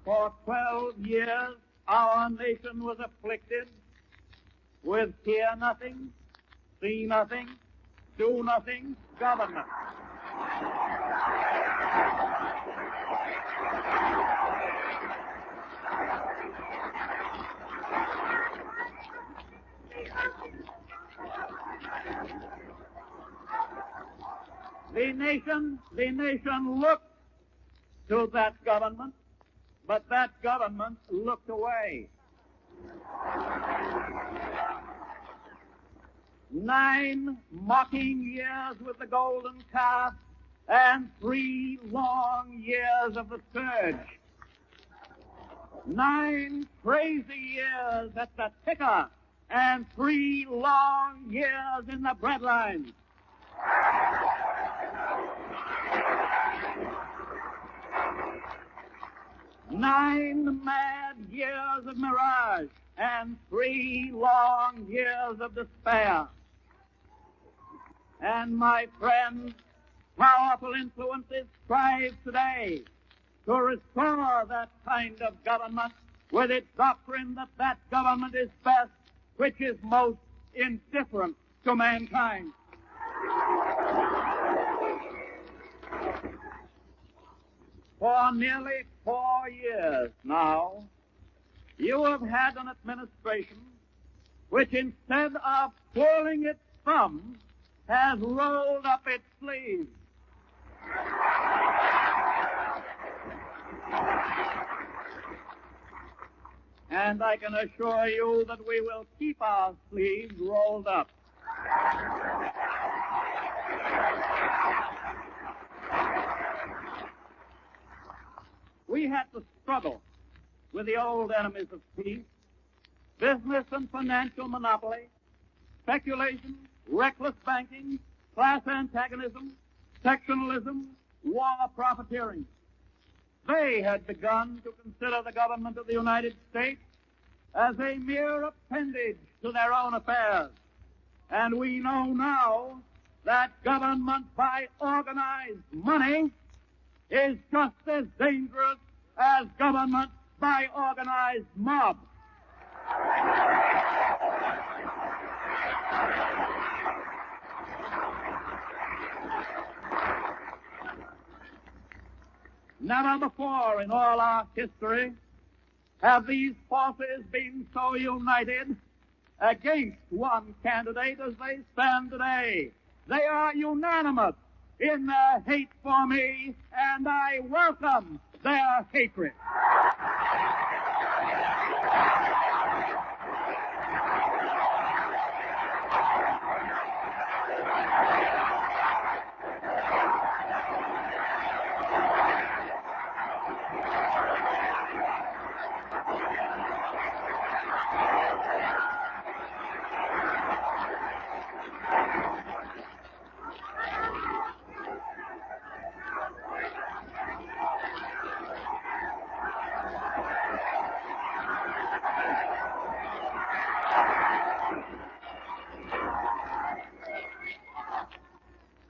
For 12 years, our nation was afflicted with hear nothing, see nothing, do nothing government. The nation looked to that government, but that government looked away. 9 mocking years with the golden calf and 3 long years of the scourge. 9 crazy years at the ticker and 3 long years in the breadline. 9 mad years of mirage and 3 long years of despair. And my friends, powerful influences strive today to restore that kind of government with its doctrine that that government is best which is most indifferent to mankind. For nearly 4 years now, you have had an administration which, instead of twirling its thumbs, has rolled up its sleeves. And I can assure you that we will keep our sleeves rolled up. We had to struggle with the old enemies of peace: business and financial monopoly, speculation, reckless banking, class antagonism, sectionalism, war profiteering. They had begun to consider the government of the United States as a mere appendage to their own affairs. And we know now that government by organized money is just as dangerous as government by organized mob. Never before in all our history have these forces been so united against one candidate as they stand today. They are unanimous in their hate for me, and I welcome their hatred.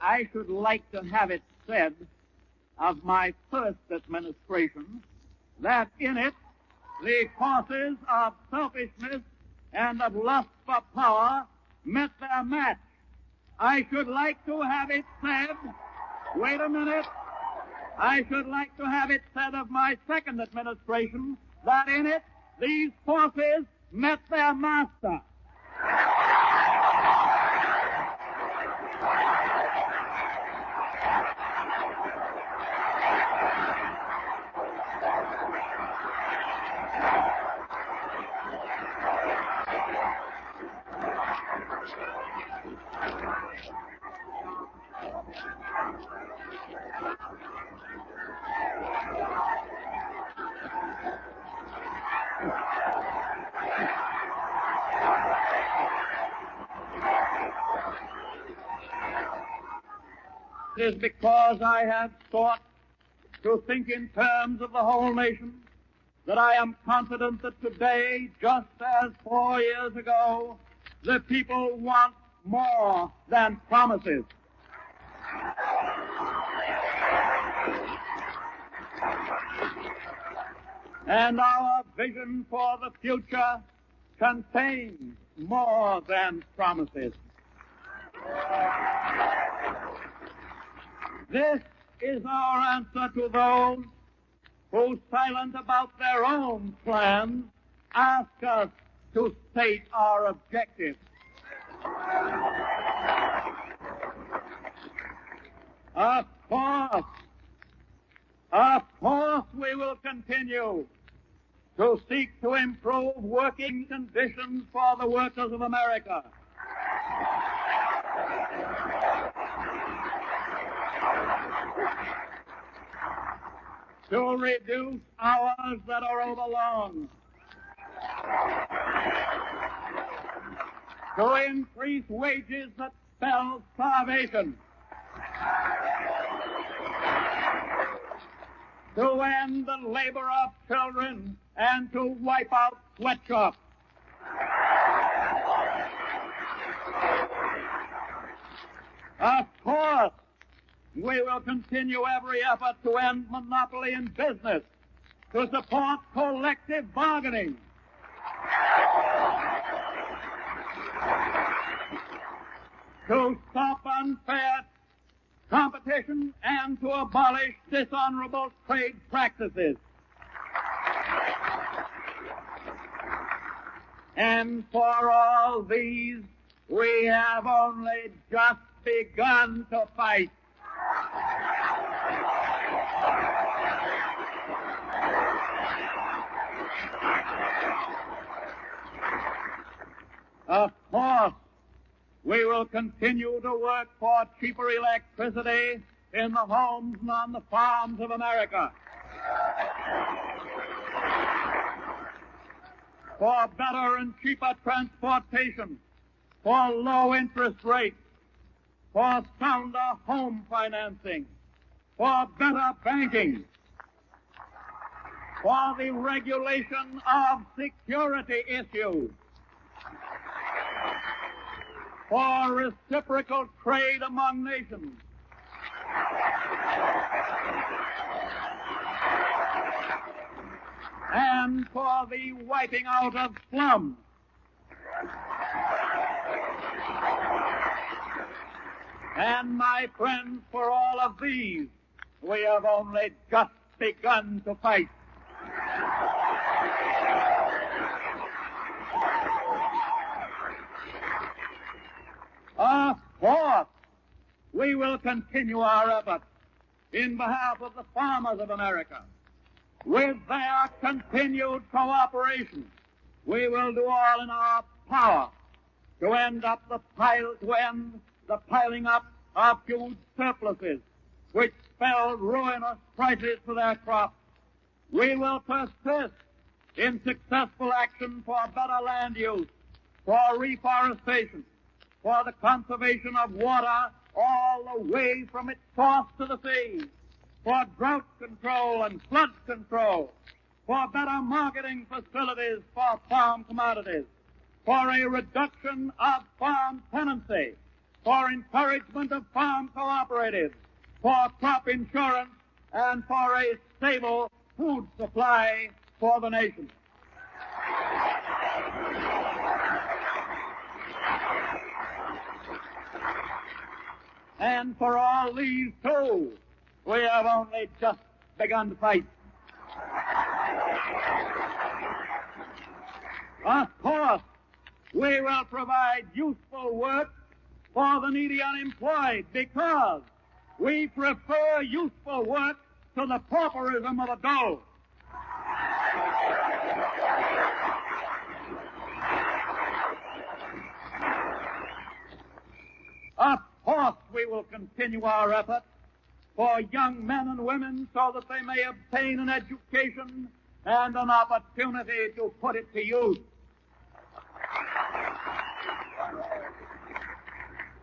I should like to have it said of my first administration that in it the forces of selfishness and of lust for power met their match. I should like to have it said, wait a minute, I should like to have it said of my second administration that in it these forces met their master. It is because I have sought to think in terms of the whole nation that I am confident that today, just as 4 years ago, the people want more than promises. And our vision for the future contains more than promises. This is our answer to those who, silent about their own plans, ask us to state our objectives. Of course, we will continue to seek to improve working conditions for the workers of America. To reduce hours that are overlong. To increase wages that spell starvation. To end the labor of children and to wipe out sweatshops. Of course, we will continue every effort to end monopoly in business, to support collective bargaining, to stop unfair competition, and to abolish dishonorable trade practices. And for all these, we have only just begun to fight. Of course, we will continue to work for cheaper electricity in the homes and on the farms of America, for better and cheaper transportation, for low interest rates, for sounder home financing, for better banking, for the regulation of security issues, for reciprocal trade among nations, and for the wiping out of slums. And, my friends, for all of these, we have only just begun to fight. Of course, we will continue our efforts in behalf of the farmers of America. With their continued cooperation, we will do all in our power to end the piling up of huge surpluses, which spell ruinous prices for their crops. We will persist in successful action for better land use, for reforestation, for the conservation of water all the way from its source to the sea, for drought control and flood control, for better marketing facilities for farm commodities, for a reduction of farm tenancy, for encouragement of farm cooperatives, for crop insurance, and for a stable food supply for the nation. And for all these, too, we have only just begun to fight. Of course, we will provide useful work for the needy unemployed because we prefer useful work to the pauperism of the dole. Of course, we will continue our efforts for young men and women so that they may obtain an education and an opportunity to put it to use.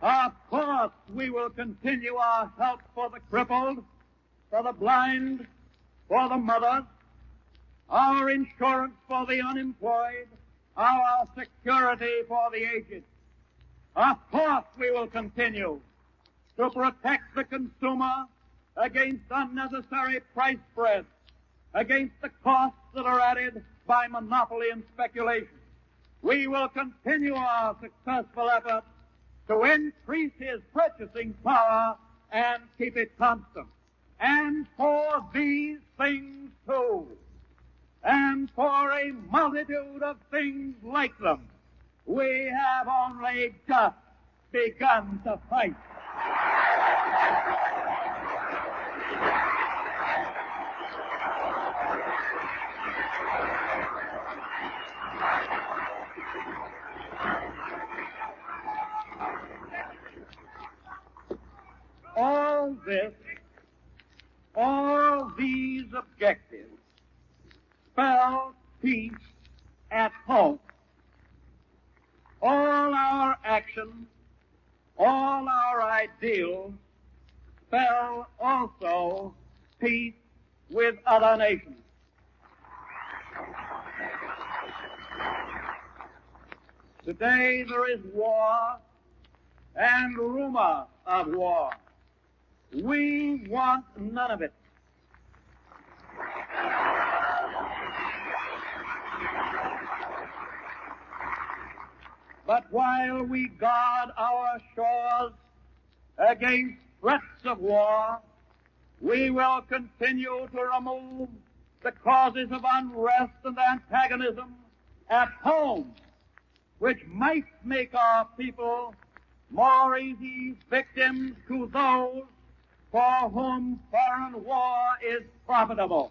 Of course, we will continue our help for the crippled, for the blind, for the mothers, our insurance for the unemployed, our security for the aged. Of course, we will continue to protect the consumer against unnecessary price spreads against the costs that are added by monopoly and speculation. We will continue our successful effort to increase his purchasing power and keep it constant. And for these things too, and for a multitude of things like them, we have only just begun to fight. All these objectives spell peace at home. All our actions, all our ideals spell also peace with other nations. Today there is war and rumor of war. We want none of it. But while we guard our shores against threats of war, we will continue to remove the causes of unrest and antagonism at home, which might make our people more easy victims to those for whom foreign war is profitable.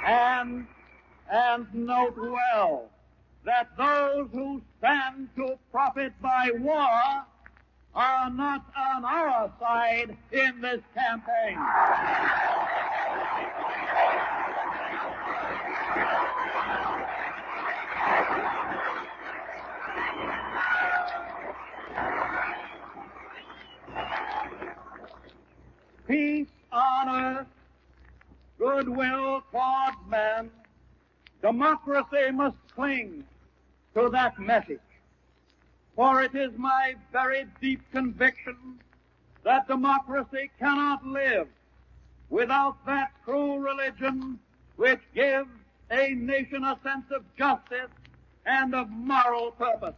And note well that those who stand to profit by war are not on our side in this campaign. Peace on earth, goodwill toward men, democracy must cling to that message. For it is my very deep conviction that democracy cannot live without that true religion which gives a nation a sense of justice and of moral purpose.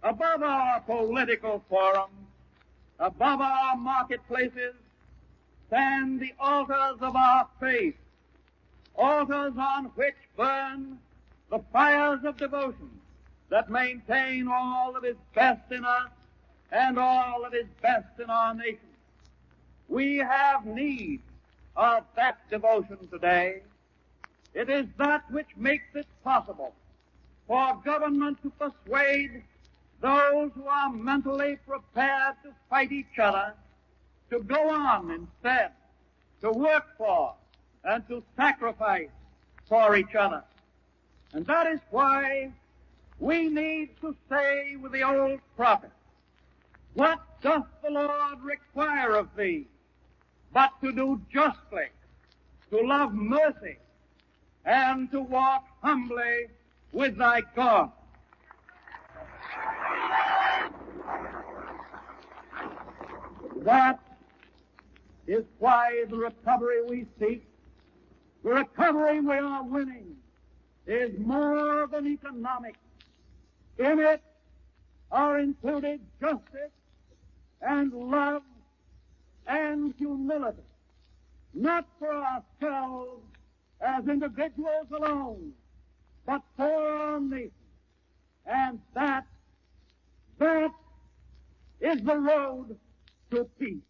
Above our political forums, above our marketplaces, stand the altars of our faith, altars on which burn the fires of devotion that maintain all that is best in us and all that is best in our nation. We have need of that devotion today. It is that which makes it possible for government to persuade those who are mentally prepared to fight each other to go on instead, to work for and to sacrifice for each other. And that is why we need to say with the old prophet, "What doth the Lord require of thee, but to do justly, to love mercy, and to walk humbly with thy God." That is why the recovery we seek, the recovery we are winning, is more than economic. In it are included justice and love and humility, not for ourselves as individuals alone, but for our nation. And that is the road to peace.